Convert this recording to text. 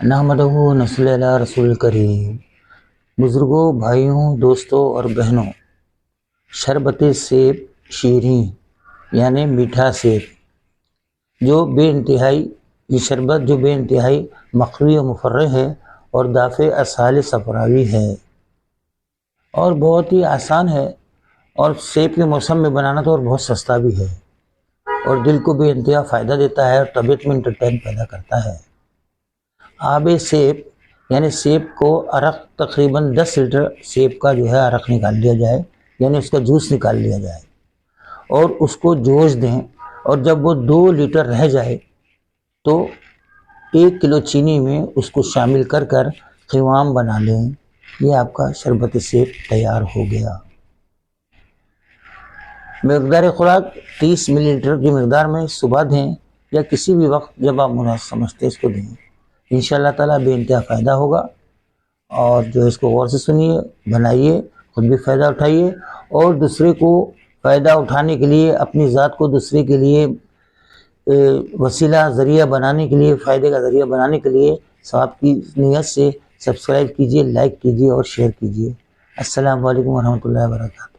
نحمدہ نصلی علی رسول کریم۔ بزرگوں، بھائیوں، دوستوں اور بہنوں، شربت سیب شیریں یعنی میٹھا سیب یہ شربت جو بے انتہائی مقوی و مفرح ہے اور دافع اسہال صفراوی ہے اور بہت ہی آسان ہے، اور سیب کے موسم میں بنانا تو اور بہت سستا بھی ہے، اور دل کو بے انتہا فائدہ دیتا ہے اور طبیعت میں انٹرٹین پیدا کرتا ہے۔ آب سیب یعنی سیب کو عرق تقریباً 10 لیٹر سیب کا جو ہے عرق نکال لیا جائے، یعنی اس کا جوس نکال لیا جائے اور اس کو جوش دیں، اور جب وہ 2 لیٹر رہ جائے تو 1 کلو چینی میں اس کو شامل کر قوام بنا لیں۔ یہ آپ کا شربت سیب تیار ہو گیا۔ مقدار خوراک 30 ملی لیٹر کی مقدار میں صبح دیں یا کسی بھی وقت جب آپ مناسب سمجھتے اس کو دیں۔ انشاءاللہ تعالیٰ بے انتہا فائدہ ہوگا، اور جو اس کو غور سے سنیے، بنائیے، خود بھی فائدہ اٹھائیے، اور دوسرے کو فائدہ اٹھانے کے لیے، اپنی ذات کو دوسرے کے لیے وسیلہ ذریعہ بنانے کے لیے، فائدے کا ذریعہ بنانے کے لیے ثواب کی نیت سے سبسکرائب کیجیے، لائک کیجیے اور شیئر کیجیے۔ السلام علیکم ورحمۃ اللہ وبرکاتہ۔